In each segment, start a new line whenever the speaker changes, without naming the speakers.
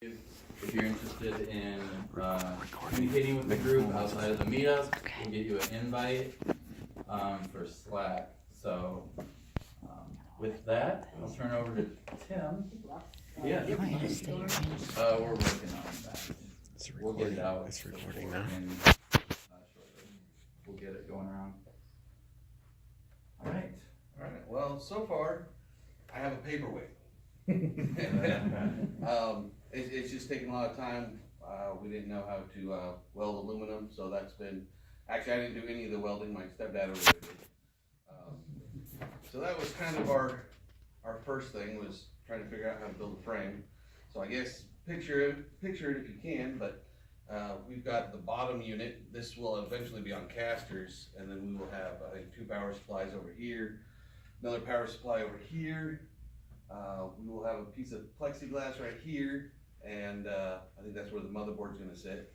If you're interested in communicating with the group outside of the meetup, we'll get you an invite for Slack. So with that, I'll turn over to Tim. Yeah, we're working on that. We'll get it out.
It's recording now.
We'll get it going around. All right.
Well, so far, I have a paperweight. It's just taken a lot of time. We didn't know how to weld aluminum, so that's been, actually I didn't do any of the welding, my stepdad over there did. So that was kind of our first thing, was trying to figure out how to build a frame. So I guess picture it if you can, but we've got the bottom unit. This will eventually be on casters, and then we will have, I think, 2 power supplies over here, another power supply over here. We will have a piece of plexiglass right here, and I think that's where the motherboard's gonna sit.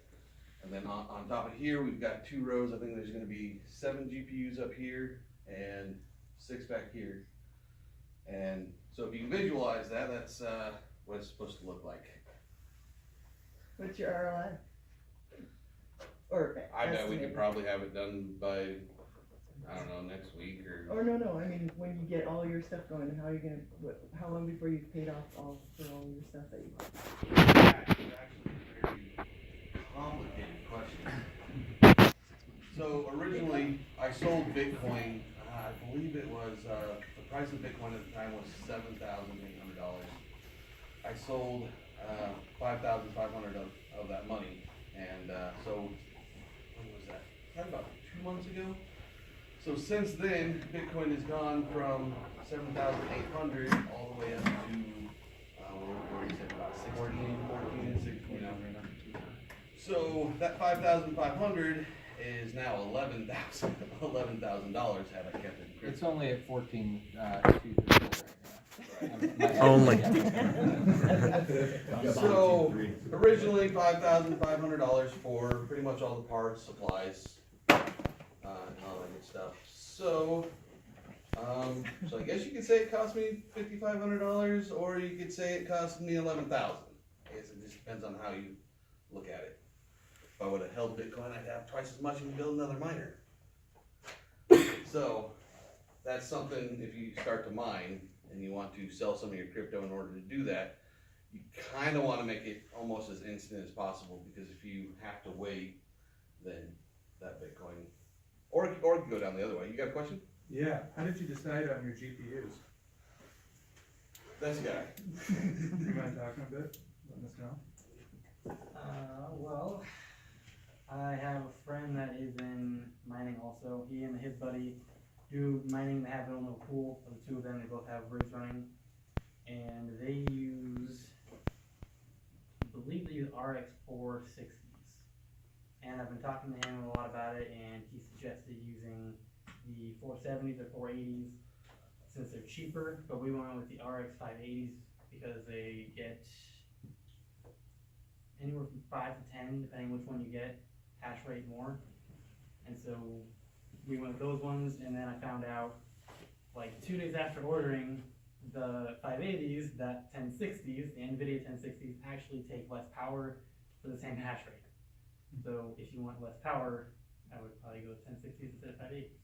And then on top of here, we've got 2 rows. I think there's gonna be 7 GPUs up here and 6 back here. And so if you can visualize that, that's what it's supposed to look like.
What's your ROI? Or
I bet we
estimated?
could probably have it done by, I don't know, next week or.
Or no, I mean, when you get all your stuff going, how are you gonna, how long before you've paid off all your stuff that you bought?
That's actually a very complicated question. So originally, I sold Bitcoin, I believe it was, the price of Bitcoin at the time was $7,800. I sold $5,500 of that money, and so, when was that? Probably about 2 months ago. So since then, Bitcoin has gone from 7,800 all the way up to, what do you say, about 14, 16, So that 5,500 is now $11,000 had I kept it.
It's only at 14.2 right now.
Only.
So originally $5,500 for pretty much all the parts, supplies, and all that good stuff. So, so I guess you could say it cost me $5,500, or you could say it cost me $11,000. I guess it just depends on how you look at it. If I would have held Bitcoin, I'd have twice as much and build another miner. So that's something, if you start to mine and you want to sell some of your crypto in order to do that, you kind of want to make it almost as instant as possible, because if you have to wait, then that Bitcoin, or you can go down the other way. You got a question?
Yeah, how did you decide on your GPUs?
This guy.
You mind talking a bit? Letting us know.
Well, I have a friend that is in mining also. He and his buddy do mining. They have their own little pool. The 2 of them, they both have rigs running. And they use, I believe they use RX 460s. And I've been talking to him a lot about it, and he suggested using the 470s or 480s since they're cheaper. But we went with the RX 580s because they get anywhere from 5 to 10, depending which one you get, hash rate more. And so we went with those ones, and then I found out, like 2 days after ordering the 580s, that 1060s, the NVIDIA 1060s, actually take less power for the same hash rate. So if you want less power, I would probably go with 1060s instead of 580s.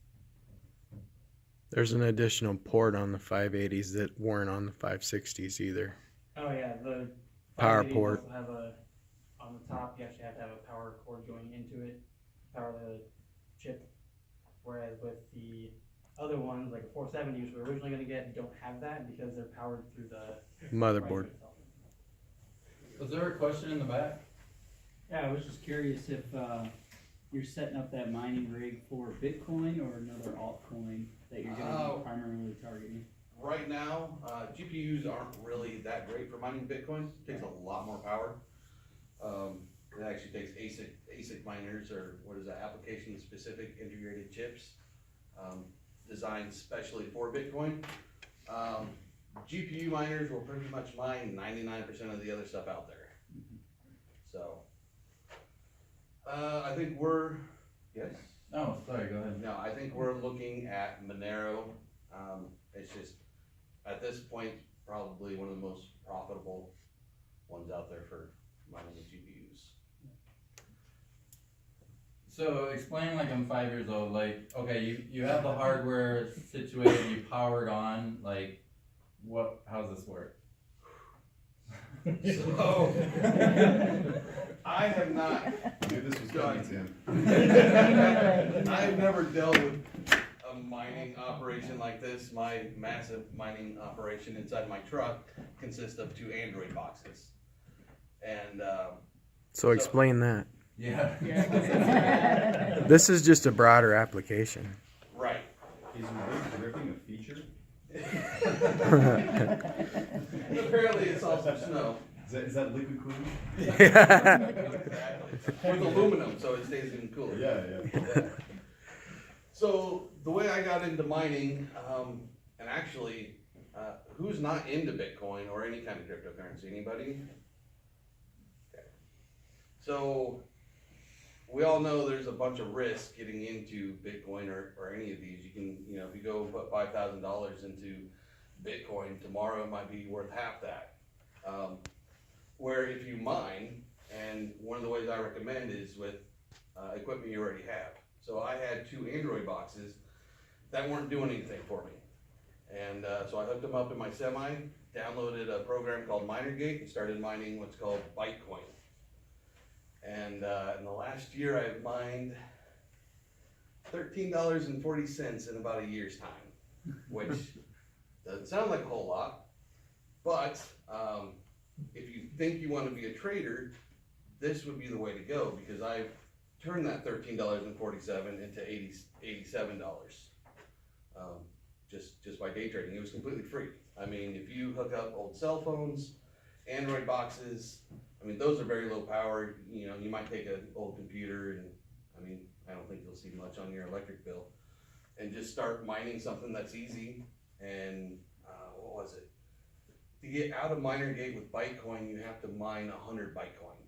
There's an additional port on the 580s that weren't on the 560s either.
Oh yeah, the
Power
580s
port.
also have a, on the top, you actually have to have a power cord going into it to power the chip. Whereas with the other ones, like the 470, which we're originally going to get, don't have that because they're powered through the
Motherboard.
itself.
Was there a question in the back?
Yeah, I was just curious if you're setting up that mining rig for Bitcoin or another altcoin that you're going to be primarily targeting.
Right now, GPUs aren't really that great for mining Bitcoin. It takes a lot more power. It actually takes ASIC miners, or what is that, application-specific integrated chips, designed specially for Bitcoin. GPU miners will pretty much mine 99% of the other stuff out there. So, I think yes?
Oh, sorry, go ahead.
No, I think we're looking at Monero. It's just, at this point, probably one of the most profitable ones out there for mining the GPUs.
So explain like I'm 5 years old, like, okay, you have the hardware situated, you power it on, like, how's this work?
So, I have not
Knew this was coming, Tim.
I've never dealt with a mining operation like this. My massive mining operation inside my truck consists of 2 Android boxes. And,
So explain that.
Yeah.
This is just a broader application.
right.
Is your rig dripping a feature?
Apparently it's also snow.
Is that liquid cooling?
Exactly. With aluminum, so it stays even cooler.
Yeah.
So the way I got into mining, and actually, who's not into Bitcoin or any kind of cryptocurrency? Anybody? Okay. So we all know there's a bunch of risk getting into Bitcoin or any of these. You can, if you go put $5,000 into Bitcoin, tomorrow it might be worth half that. Where if you mine, and one of the ways I recommend is with equipment you already have. So I had 2 Android boxes that weren't doing anything for me. And so I hooked them up in my semi, downloaded a program called MinerGate, and started mining what's called Bitcoin. And in the last year I've mined $13.40 in about a year's time, which doesn't sound like a whole lot, but if you think you want to be a trader, this would be the way to go, because I've turned that $13.47 into $87, just by day trading. It was completely free. I mean, if you hook up old cell phones, Android boxes, I mean, those are very low power. You might take an old computer, and I mean, I don't think you'll see much on your electric bill, and just start mining something that's easy. And what was it? To get out of MinerGate with Bitcoin, you have to mine 100 Bitcoin,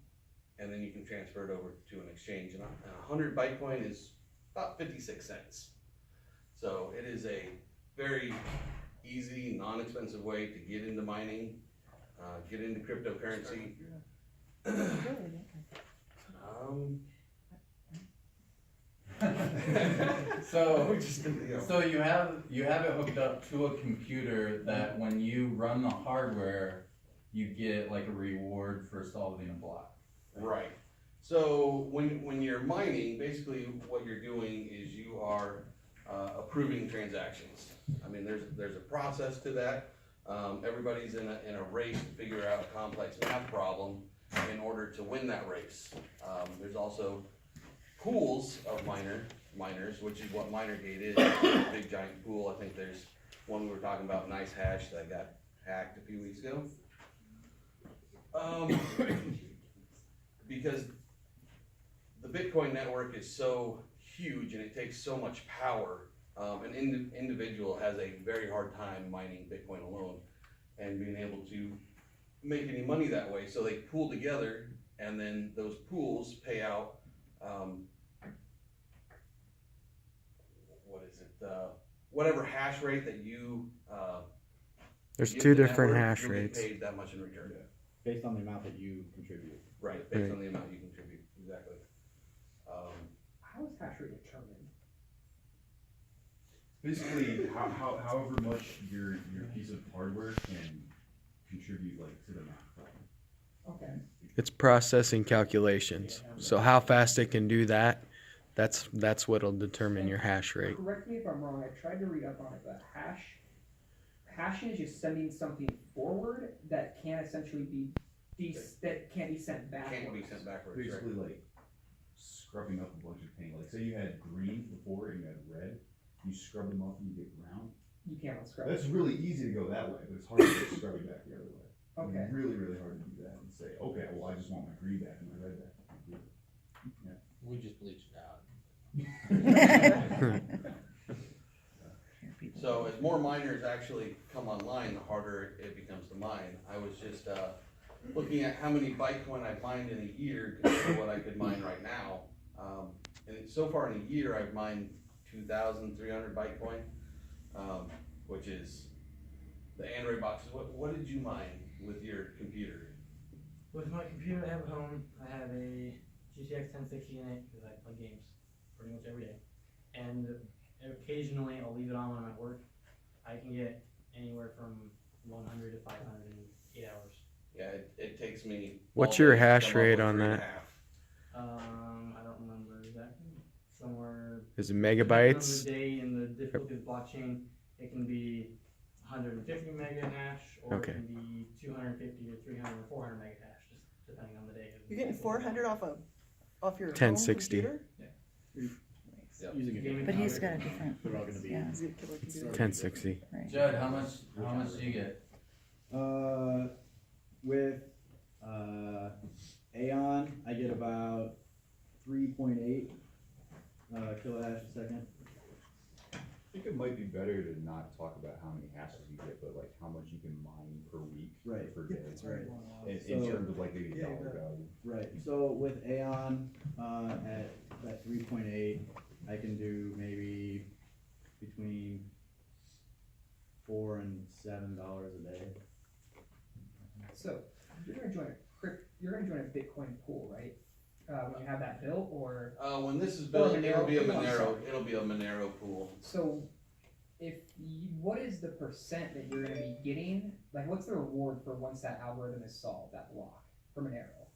and then you can transfer it over to an exchange. And 100 Bitcoin is about 56 cents. So it is a very easy, non-expensive way to get into mining, get into cryptocurrency.
So you have it hooked up to a computer that when you run the hardware, you get like a reward for solving a block.
Right. So when you're mining, basically what you're doing is you are approving transactions. I mean, there's a process to that. Everybody's in a race to figure out a complex math problem in order to win that race. There's also pools of miners, which is what MinerGate is. It's a big giant pool. I think there's one we were talking about, Nice Hash, that got hacked a few weeks ago. Because the Bitcoin network is so huge and it takes so much power, an individual has a very hard time mining Bitcoin alone and being able to make any money that way. So they pool together, and then those pools pay out whatever hash rate that you
There's
give
2
the
different
network,
hash
you'll get
rates.
paid that much in return.
Based on the amount that you contribute.
Right, based
Right.
on the amount you contribute, exactly.
How is hash rate determined?
Basically, however much your piece of hardware can contribute, like, to the math problem.
Okay.
It's processing calculations. So how fast it can do that, that's what'll determine your hash rate.
Correct me if I'm wrong, I tried to read up on it, but hashing is just sending something forward that can't essentially be, that can't be sent backwards.
Can't be sent backwards, right?
Basically, like, scrubbing up a bunch of paint. Like, say you had green before and you had red, you scrub them up and you get brown.
You can't unscrub
That's
it.
really easy to go that way, but it's hard to get scrubbing back the other way.
Okay.
It's really, really hard to do that and say, okay, well, I just want my green back and my red back.
We just bleached it out.
So as more miners actually come online, the harder it becomes to mine. I was just looking at how many Bitcoin I've mined in a year compared to what I could mine right now. And so far in a year, I've mined 2,300 Bitcoin, which is the Android boxes. What did you mine with your computer?
With my computer I have at home, I have a GTX 1060 in it because I play games pretty much every day. And occasionally I'll leave it on when I'm at work. I can get anywhere from 100 to 500 in 8 hours.
Yeah, it takes me.
What's
all
your
day to
hash
come up
rate
with
on
3.5.
that?
I don't remember exactly. Somewhere.
Is it
Depending on
megabytes?
the day and the difficulty of the blockchain, it can be 150 mega hash, or
Okay.
it can be 250 or 300 or 400 mega hash, just depending on the day.
You're getting 400 off your home
1060.
computer?
Yep.
Using a
Gaming
different
But he's
computer.
got a different,
They're all gonna be.
yeah,
Is it killer computer?
1060.
right.
Judd, how much do you get?
With Aeon, I get about 3.8 kilohash a second.
I think it might be better to not talk about how many hashes you get, but like how much you can mine per week,
Right.
per day.
Right.
In
So-
terms of like maybe dollar value.
Right, so with Aeon, at 3.8, I can do maybe between $4 and $7 a day.
So you're gonna join a Bitcoin pool, right? When you have that built, or
When this is
Or
built,
Monero.
it'll be a
Oh, I'm
Monero.
sorry.
It'll be a Monero pool.
so what is the percent that you're gonna be getting? Like, what's the reward for once that algorithm is solved, that block for Monero?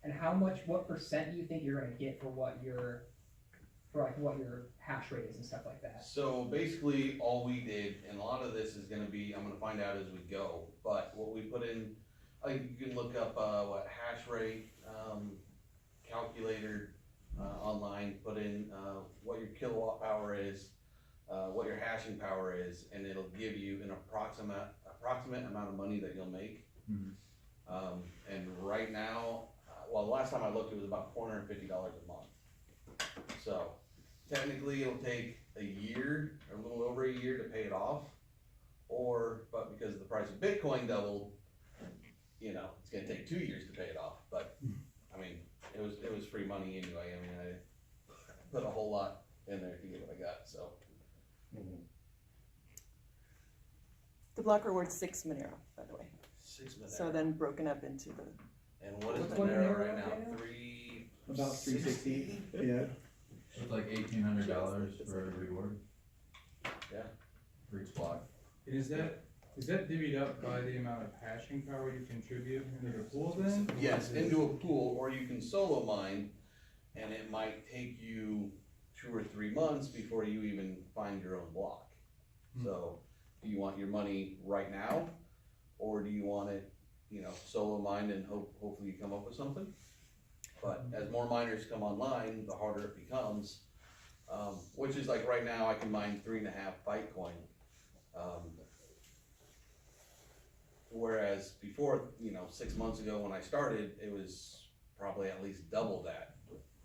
And what percent do you think you're gonna get for what your hash rate is and stuff like that?
So basically, all we did, and a lot of this is gonna be, I'm gonna find out as we go, but what we put in, like, you can look up, hash rate, calculator, online, put in, what your kilowatt power is, what your hashing power is, and it'll give you an approximate amount of money that you'll make. And right now, the last time I looked, it was about $450 a month. So technically, it'll take a year, or a little over a year to pay it off, but because the price of Bitcoin doubled, it's gonna take 2 years to pay it off, but, I mean, it was free money anyway. I mean, I put a whole lot in there to get what I got, so.
The block reward's 6 Monero, by the way.
6 Monero.
So then broken up into the,
And what is
What's
Monero
Monero
right now?
right now?
About 360, yeah.
It's like $1,800 for a reward.
Yeah.
For each block.
Is that divvied up by the amount of hashing power you contribute into the pool then?
Yes, into a pool, or you can solo mine, and it might take you 2 or 3 months before you even find your own block. So, do you want your money right now, or do you want it, solo mined and hopefully you come up with something? But as more miners come online, the harder it becomes, which is like right now I can mine 3.5 Bitcoin. Whereas before, 6 months ago when I started, it was probably at least double that.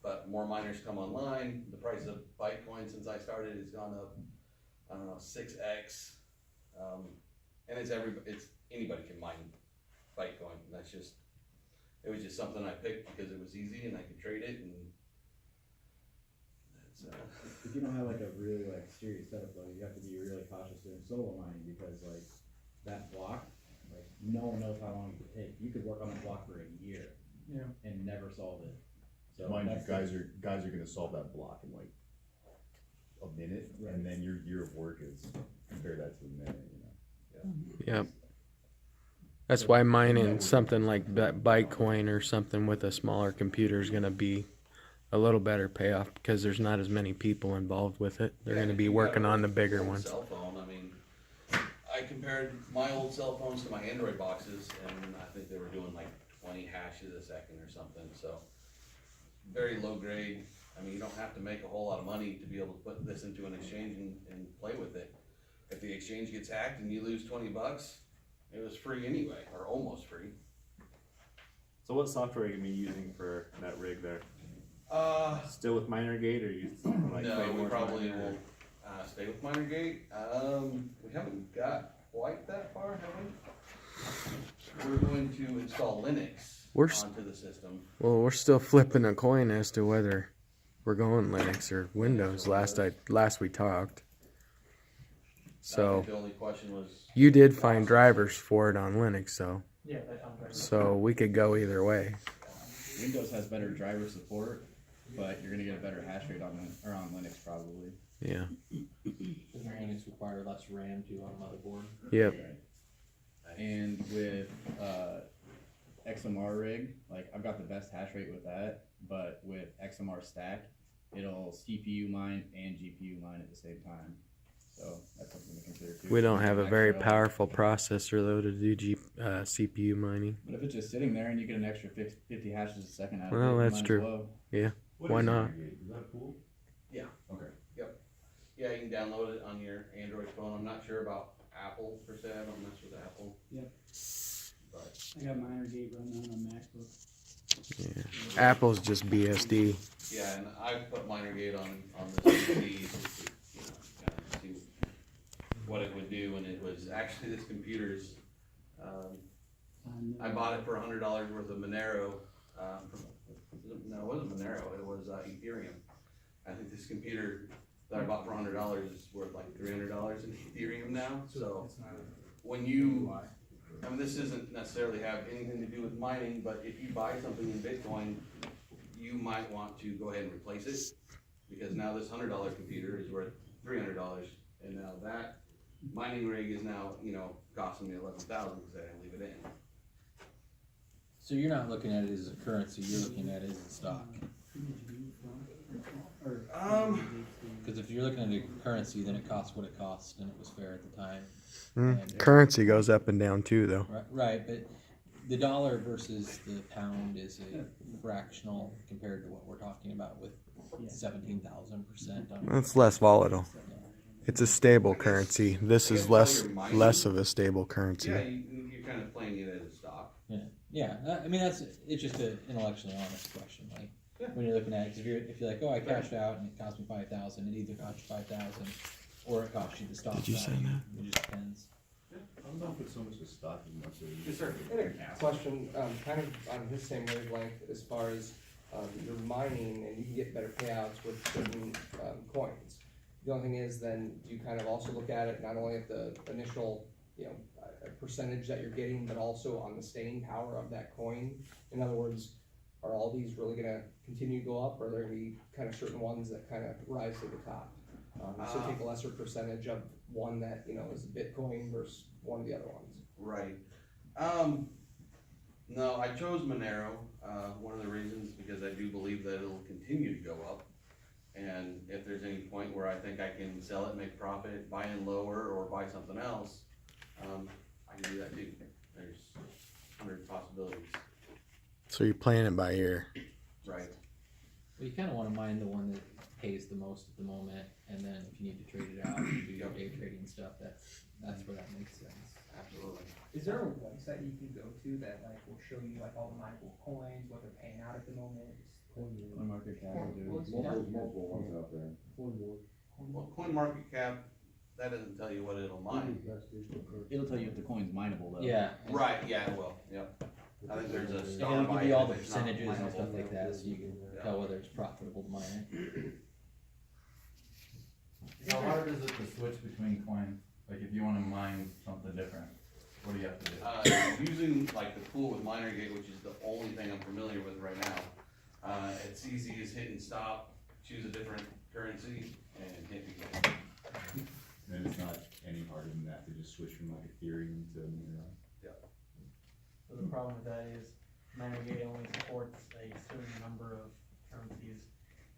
But more miners come online, the price of Bitcoin since I started has gone up, 6x. And it's anybody can mine Bitcoin. It was just something I picked because it was easy and I could trade it, and that's,
If you don't have like a really serious setup though, you have to be really cautious doing solo mining because that block, no one knows how long it could take. You could work on a block for a year.
Yeah.
And never solve it. So
Mind you,
that's
guys are gonna solve that block in like a minute, and then your year of work is, compare that to a minute,
Yep. That's why mining something like Bitcoin or something with a smaller computer is going to be a little better payoff because there's not as many people involved with it. They're going to be working on the bigger ones.
Cell phone, I mean, I compared my old cell phones to my Android boxes, and I think they were doing like 20 hashes a second or something, so very low grade. I mean, you don't have to make a whole lot of money to be able to put this into an exchange and play with it. If the exchange gets hacked and you lose $20, it was free anyway, or almost free.
So what software are you gonna be using for that rig there? Still with MinerGate, or you something like
No, we
Framework
probably
Miner?
will stay with MinerGate. We haven't got quite that far, have we? We're going to install Linux onto the system.
Well, we're still flipping a coin as to whether we're going Linux or Windows. Last we talked.
I
So
think the only question was
you did find drivers for it on Linux, though.
Yeah, that sounds right.
So we could go either way.
Windows has better driver support, but you're gonna get a better hash rate on Linux probably.
Yeah.
Doesn't Linux require less RAM too on a motherboard?
Yep.
And with XMR rig, like I've got the best hash rate with that, but with XMR stack, it'll CPU mine and GPU mine at the same time. So that's something to consider too.
We don't have a very
Extra-
powerful processor though to do CPU mining.
But if it's just sitting there and you get an extra 50 hashes a second out of
Well,
it, you
that's
might as
true.
well.
Yeah.
What
Why
is
not?
Renegade? Is that a pool?
Yeah.
Okay.
Yeah, you can download it on your Android phone. I'm not sure about Apple per se. I don't mess with Apple.
Yep.
But
I got Minergate running on a MacBook.
Yeah. Apple's just BSD.
yeah, and I put Minergate on this PC just to, kind of see what it would do. And it was actually this computer's. I bought it for $100 worth of Monero. No, it wasn't Monero. It was Ethereum. I think this computer that I bought for $100 is worth like $300 in Ethereum now. So when you, I mean, this doesn't necessarily have anything to do with mining, but if you buy something in Bitcoin, you might want to go ahead and replace it, because now this $100 computer is worth $300, and now that mining rig is now, costing me $11,000 because I didn't leave it in.
So you're not looking at it as a currency, you're looking at it as a stock. Because if you're looking at a currency, then it costs what it costs, and it was fair at the time. And-
Currency goes up and down too though.
Right, but the dollar versus the pound is a fractional compared to what we're talking about with 17,000% on.
It's less volatile. It's a stable currency. This is less of a stable currency.
Yeah, you're kind of playing it as a stock.
Yeah, I mean it's just an intellectually honest question. Like when you're looking at it, 'cause if you're like, oh, I cashed out and it cost me 5,000, it either cost you 5,000 or it costs you the stock.
Did you say
value.
that?
It just depends.
I don't know if it's so much a stock as much as.
Yes, sir.
I had a question, kind of on his same wavelength as far as, you're mining and you can get better payouts with certain, coins. The only thing is then, do you kind of also look at it not only at the initial, percentage that you're getting, but also on the staying power of that coin? In other words, are all these really gonna continue to go up, or are there gonna be kind of certain ones that kind of rise to the top? So take a lesser percentage of one that, is Bitcoin versus one of the other ones.
Right. No, I chose Monero. One of the reasons because I do believe that it'll continue to go up. And if there's any point where I think I can sell it, make profit, buy in lower, or buy something else, I can do that too. There's 100 possibilities.
So you're playing it by ear.
Right.
Well, you kind of want to mine the one that pays the most at the moment, and then if you need to trade it out and do your day trading stuff, that's where that makes sense.
Absolutely.
Is there a website you can go to that will show you all the mineable coins, what they're paying out at the moment?
CoinMarketCap will do.
Multiple ones out there.
Well, CoinMarketCap, that doesn't tell you what it'll mine.
It'll tell you if the coin's mineable though.
Yeah.
Right, yeah, it will, yep. I think there's a
And
star
it'll
by
give you all
it
the
if it's not
percentages and
mineable.
stuff like that, so you can tell whether it's profitable to mine it.
How hard is it to switch between coins? Like if you wanna mine something different, what do you have to do?
Using like the tool with Minergate, which is the only thing I'm familiar with right now, it's easy as hit and stop, choose a different currency, and hit begin.
And it's not any harder than that to just switch from like Ethereum to Monero.
So the problem with that is Minergate only supports a certain number of currencies,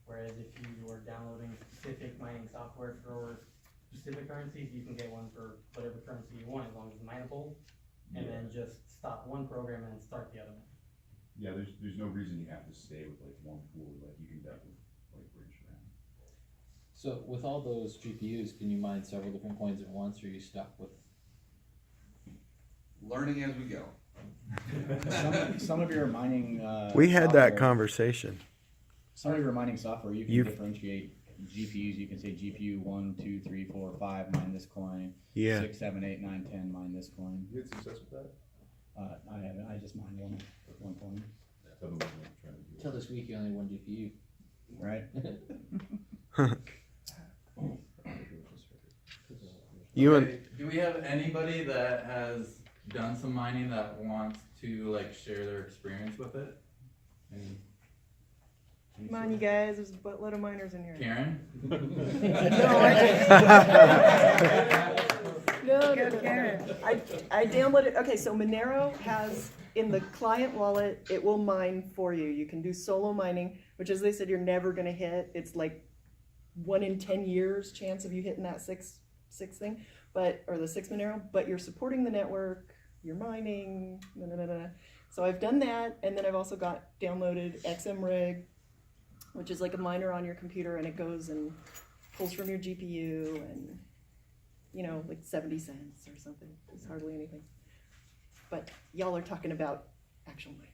whereas if you are downloading specific mining software for specific currencies, you can get one for whatever currency you want as long as it's mineable, and then just stop one program and then start the other one.
Yeah, there's no reason you have to stay with like one pool, like you can definitely like branch around.
So with all those GPUs, can you mine several different coins at once, or are you stuck with?
Learning as we go.
Some of your mining.
We had that
software-
conversation.
Some of your mining software, you can
You've-
differentiate GPUs. You can say GPU 1, 2, 3, 4, 5 mine this coin.
Yeah.
6, 7, 8, 9, 10 mine this coin.
You had success with that?
I haven't. I just mined one coin.
Tell them what I'm trying to do.
Until this week, you only had one GPU.
Right.
You and
Do we have anybody that has done some mining that wants to like share their experience with it? Any
Come on, you guys, there's a buttload of miners in here.
Karen?
No, I downloaded, okay, so Monero has, in the client wallet, it will mine for you. You can do solo mining, which as they said, you're never gonna hit. It's like 1 in 10 years chance of you hitting that six thing, or the 6 Monero, but you're supporting the network, you're mining, So I've done that, and then I've also got downloaded XMRig, which is like a miner on your computer, and it goes and pulls from your GPU, and like 70 cents or something. It's hardly anything. But y'all are talking about actual mining.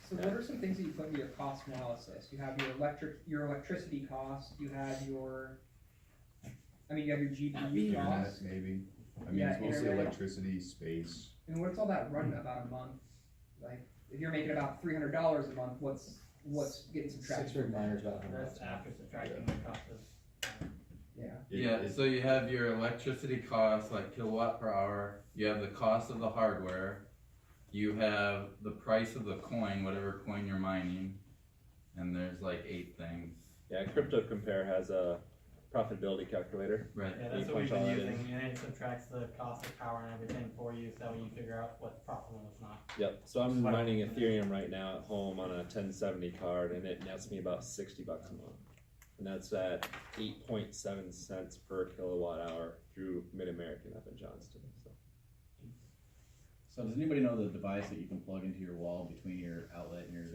So what are some things that you put into your cost analysis? You have your electricity cost, you have your GPU cost.
Maybe.
Yeah,
it's mostly
internet.
electricity, space.
And what's all that run about a month? Like, if you're making about $300 a month, what's getting subtracted?
6 rig miners about
That's after subtracting the cost of.
Yeah, so you have your electricity cost, like kilowatt per hour, you have the cost of the hardware, you have the price of the coin, whatever coin you're mining, and there's like 8 things.
Yeah, Crypto Compare has a profitability calculator.
Right.
Yeah, that's what we've been using, and it subtracts the cost of power and everything for you, so you figure out what's profitable and what's not.
Yep. So I'm mining Ethereum right now at home on a 1070 card, and it nets me about $60 a month. And that's at 8.7 cents per kilowatt hour through Mid-American up in Johnston.
So does anybody know the device that you can plug into your wall between your outlet and your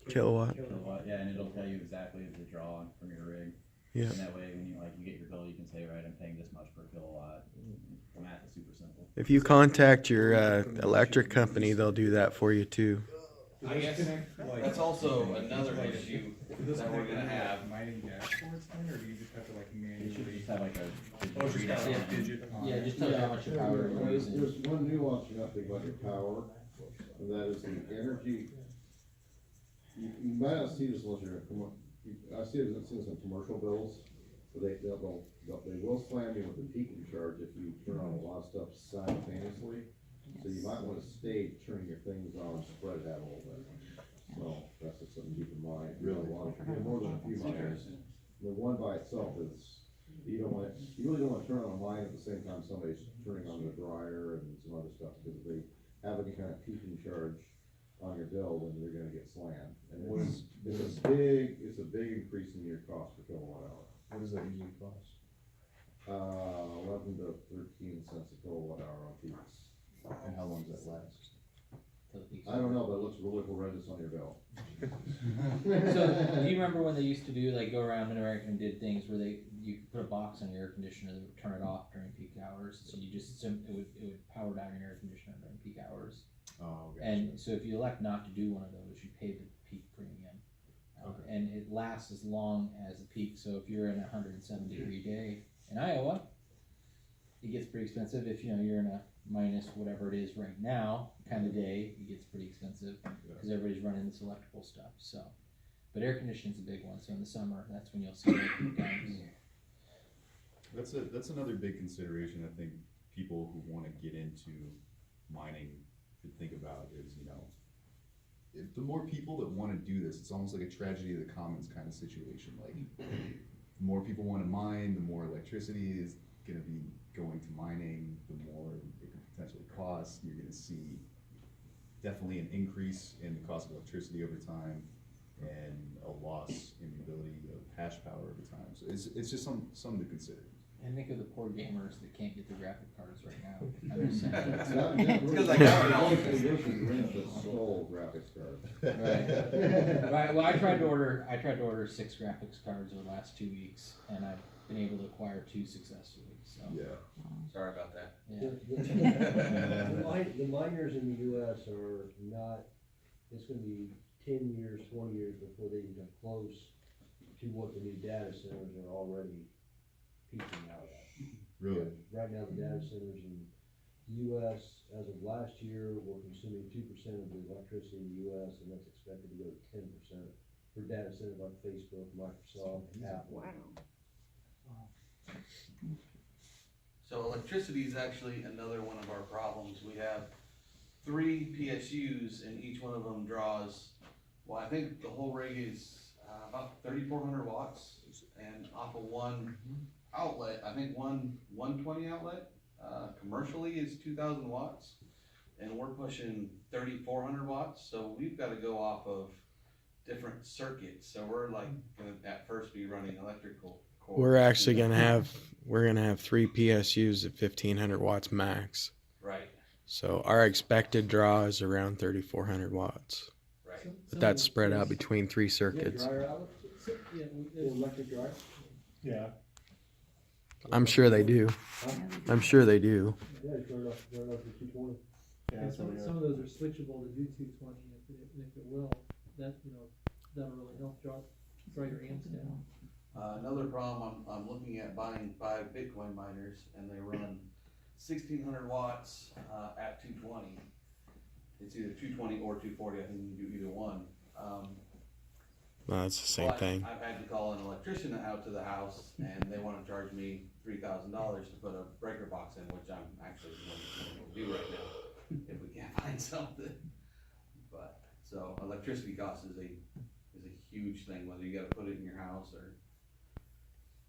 Kilowatt.
Yeah, and it'll tell you exactly the draw from your rig.
Yeah.
And that way, when you get your bill, you can say, right, I'm paying this much per kilowatt. The math is super simple.
If you contact your electric company, they'll do that for you too.
I guess that's also another issue that we're gonna have.
Mining dashboards then, or do you just have to like
You should
manually?
just have like a
Oh, just
readout.
have a digit on
Yeah,
it.
just tell you how much your power you're using.
There's one nuance you have to think about your power, and that is the energy. You might not see this unless you're, I see it in commercial bills, but they will slam you with a peaking charge if you turn on a lot of stuff simultaneously. So you might wanna stay turning your things on, spread it out a little bit. So that's just something to keep in mind. Really want more than a few miners. The one by itself is, you really don't wanna turn on a mine at the same time somebody's turning on the dryer and some other stuff, because if they have any kind of peaking charge on your bill, then you're gonna get slammed. And it's a big increase in your cost per kilowatt hour.
What does that usually cost?
11 to 13 cents a kilowatt hour on peaks.
And how long does that last?
I don't know, but it looks really horrendous on your bill.
So, do you remember when they used to do, like, go around Mid-American and did things where you could put a box on your air conditioner that would turn it off during peak hours, so you just, it would power down your air conditioner during peak hours.
Oh, okay.
And so if you elect not to do one of those, you pay the peak premium.
Okay.
And it lasts as long as the peak, so if you're in a 107-degree day in Iowa, it gets pretty expensive. If you're in a minus whatever it is right now kind of day, it gets pretty expensive because everybody's running this electrical stuff. So, but air conditioning's a big one. So in the summer, that's when you'll see the peak times.
That's another big consideration I think people who want to get into mining should think about is, if the more people that want to do this, it's almost like a tragedy of the commons kind of situation. Like, the more people want to mine, the more electricity is going to be going to mining, the more it could potentially cost. You're going to see definitely an increase in the cost of electricity over time and a loss in the ability of hash power over time. So it's just something to consider.
And think of the poor gamers that can't get their graphic cards right now. I'm just saying.
It's
because I got one.
Stole graphics cards.
Right. Right. Well, I tried to order 6 graphics cards over the last 2 weeks, and I've been able to acquire 2 successfully. So.
Yeah.
Sorry about that.
Yeah.
The miners in the US are not, it's gonna be 10 years, 20 years before they even come close to what the new data centers are already peaking out at.
Really?
Right now, the data centers in the US, as of last year, were consuming 2% of the electricity in the US, and that's expected to go to 10% for data centers like Facebook, Microsoft, Apple.
Wow.
So electricity is actually another one of our problems. We have 3 PSUs and each one of them draws, well, I think the whole rig is about 3,400 watts, and off of one outlet, I think one 120 outlet, commercially is 2,000 watts, and we're pushing 3,400 watts, so we've gotta go off of different circuits, so we're like gonna at first be running electrical cords.
We're actually gonna have 3 PSUs at 1,500 watts max.
Right.
So our expected draw is around 3,400 watts.
Right.
But that's spread out between 3
Yeah,
circuits.
dryer outlet, electric dryer?
Yeah.
I'm sure they do. I'm sure they do.
Yeah, turn it off to 220.
Yeah,
Some of those are switchable to do 220, if it will, that'll really help draw your amps down.
Another problem, I'm looking at buying 5 Bitcoin miners, and they run 1,600 watts at 220. It's either 220 or 240. I think you can do either one.
No, it's the same
But
thing.
I've had to call an electrician out to the house, and they want to charge me $3,000 to put a breaker box in, which I'm actually going to do right now if we can't find something. But so electricity cost is a huge thing, whether you got to put it in your house or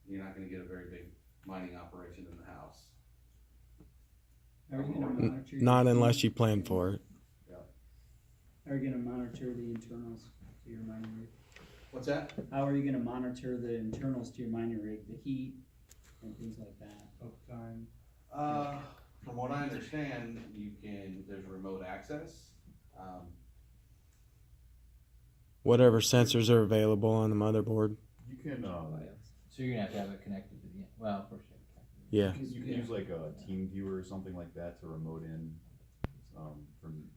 you're not going to get a very big mining operation in the house.
Are you gonna monitor?
Not unless you plan for it.
Are you gonna monitor the internals to your mining rig?
What's that?
How are you gonna monitor the internals to your mining rig, the heat and things like that?
Uptime.
From what I understand, there's remote access.
Whatever sensors are available on the motherboard.
You can,
So you're gonna have it connected to the, well, of course you have it connected.
Yeah.
you can use like a team viewer or something like that to remote in,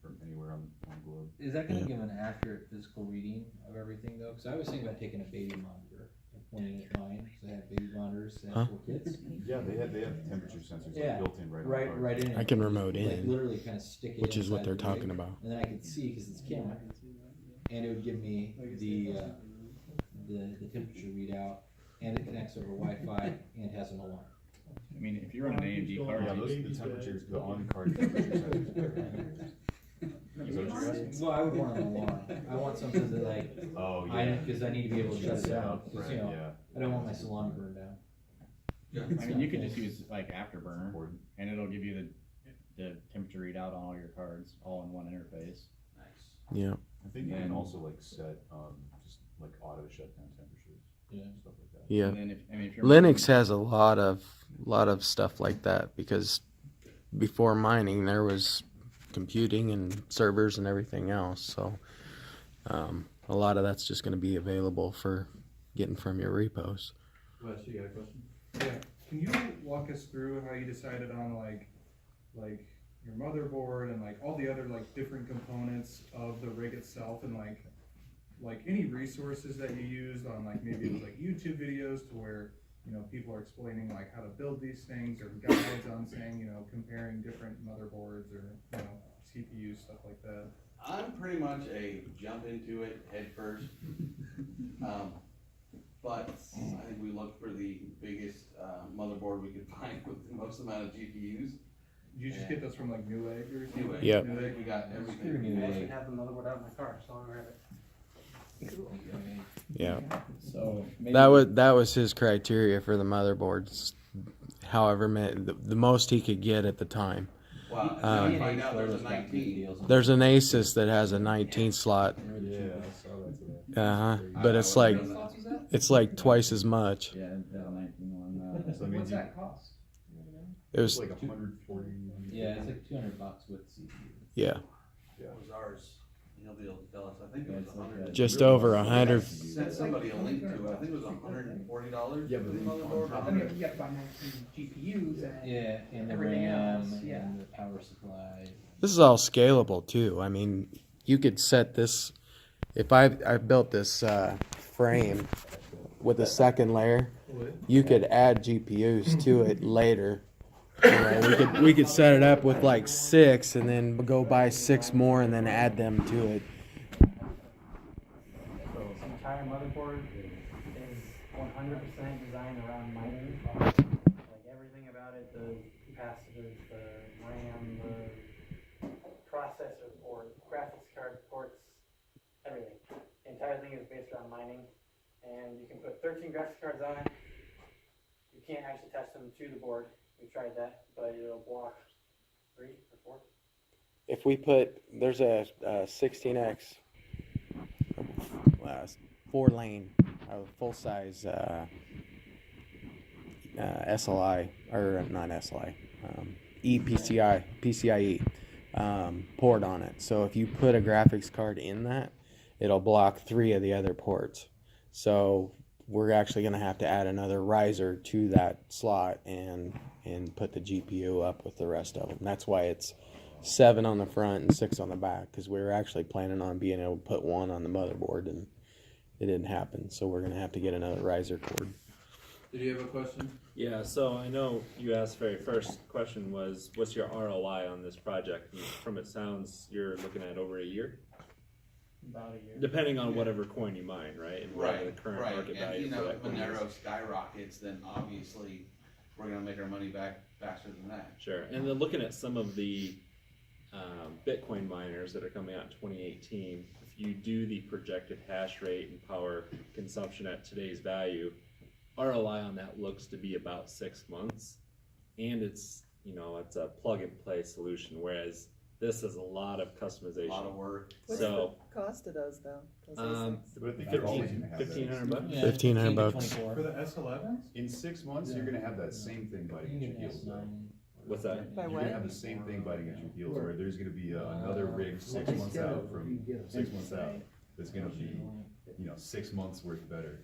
from anywhere on the globe.
Is that gonna give an accurate physical reading of everything though? Cause I was thinking about taking a baby monitor and pointing at mine, cause I have baby monitors that have little kids.
Yeah, they have temperature sensors
Yeah,
built in
right in.
I can remote
Like
in,
literally kinda stick it
which is what
inside
they're
the rig,
talking about.
and then I could see, cause it's camera, and it would give me the temperature readout, and it connects over Wi-Fi and has an alarm.
I mean, if you're on an AMD card,
Yeah, those the temperatures, the on-card temperature sensors. Is that what you're asking?
Well, I would want an alarm. I want something that like,
Oh, yeah.
cause I need to be able to shut it down, cause
Right,
you know,
yeah.
I don't want my salon burned down.
I mean, you could just use like Afterburner, and it'll give you the temperature readout on all your cards, all in one interface.
Nice.
Yeah.
I think you can also like set, just like auto shutdown temperatures.
Yeah.
Stuff like that.
Yeah.
And then if you're
Linux has a lot of stuff like that because before mining there was computing and servers and everything else. So a lot of that's just going to be available for getting from your repos.
Wes, you got a question? Yeah. Can you walk us through how you decided on like your motherboard and like all the other like different components of the rig itself, and like any resources that you used on like maybe it was like YouTube videos to where, you know, people are explaining like how to build these things, or guides on saying, you know, comparing different motherboards or, you know, CPUs, stuff like that?
I'm pretty much a jump into it head first. But I think we looked for the biggest motherboard we could find with the most amount of GPUs.
Did you just get those from like Newegg or something?
Newegg.
Yep.
Newegg, we got everything.
I actually have the motherboard out in my car, so I'll grab it.
Yeah.
So
That was his criteria for the motherboards. However, the most he could get at the time.
Wow, now I find out there's a 19.
There's an Asus that has a 19 slot.
Yeah, I saw that today.
But it's like twice as much.
Yeah, the 19 one.
So I mean,
What's that cost?
It was
like 140.
Yeah, it's like $200 with CPU.
yeah,
What was ours? He'll be able to tell us. I think it was 100.
just over 100.
Sent somebody a link to it. I think it was $140.
Yeah, but then on top
I mean, you have to buy 19 GPUs and
Yeah, and the
everything
RAM
else, yeah.
and the power supply.
This is all scalable too. I mean, you could set this. If I built this frame with a second layer, you could add GPUs to it later. You know, we could set it up with like 6 and then go buy 6 more and then add them to it.
So this entire motherboard is 100% designed around mining. Like everything about it, the capacitors, the RAM, the processor port, graphics card ports, everything. The entire thing is based around mining, and you can put 13 graphics cards on it. You can't actually attach them to the board. We tried that, but it'll block 3 or 4.
If we put, there's a 16x 4-lane, full size SLI, or not SLI, PCIe port on it. So if you put a graphics card in that, it'll block 3 of the other ports. So we're actually going to have to add another riser to that slot and put the GPU up with the rest of them. That's why it's 7 on the front and 6 on the back, because we were actually planning on being able to put 1 on the motherboard, and it didn't happen. So we're going to have to get another riser cord.
Did you have a question?
Yeah, so I know you asked very first question was, what's your ROI on this project? And from it sounds, you're looking at over a year?
About a year.
Depending on whatever coin you mine, right? And whatever the current market
And
value
you
for
know,
that coin is.
Monero skyrockets, then obviously we're gonna make our money back faster than that.
Sure, and then looking at some of the Bitcoin miners that are coming out in 2018, if you do the projected hash rate and power consumption at today's value, ROI on that looks to be about 6 months, and it's it's a plug and play solution, whereas this is a lot of customization.
A lot of work.
What's
So
the cost of those though?
But I think you're always gonna have that.
1,500 bucks.
Yeah,
1,500
15 to
bucks.
24.
For the S11s?
In 6 months, you're gonna have that same thing biting at your heels though.
What's that?
By
You're
what?
gonna have the same thing biting at your heels, where there's gonna be another rig 6 months out from 6 months out. That's gonna be 6 months worth better.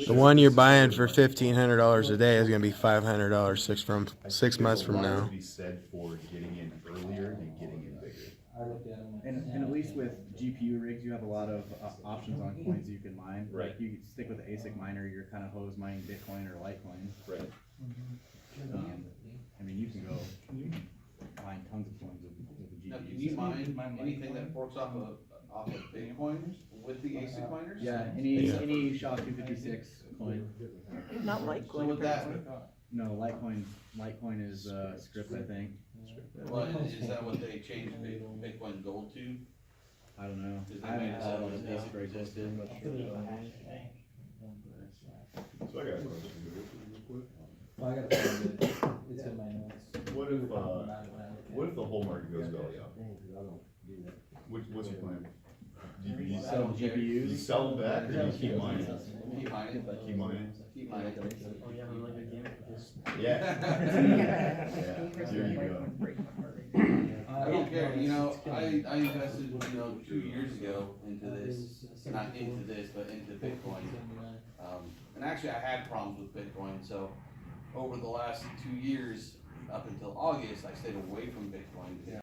The one you're buying for $1,500 a day is going to be $500 6 months from
There's a lot
now.
to be said for getting in earlier and getting in bigger.
And at least with GPU rigs, you have a lot of options on coins you can mine.
Right.
Like you stick with the ASIC miner, you're kind of hose mining Bitcoin or Litecoin.
Right.
I mean, you can go mine tons of coins with a GPU.
Now, can you mine anything that forks off of Bitcoin with the ASIC miners?
Yeah, any SHA-256 coin.
Not
So
Litecoin.
with that,
No, Litecoin is script, I think.
is that what they changed Bitcoin Gold to?
I don't know.
Is that
I haven't
made
followed all
it
the
so
basic regs listed.
So I got a question real quick.
Well, I gotta find it. It's in my notes.
What if the whole market goes belly up? What's your plan? Do you
Sell GPUs?
You sell them back, or do you keep mining?
Keep mining.
Keep mining?
Keep mining.
Oh, you have a really good game with this.
Yeah. There you go.
I don't care, I invested, 2 years ago into this, not into this, but into Bitcoin. And actually I had problems with Bitcoin, so over the last 2 years, up until August, I stayed away from Bitcoin because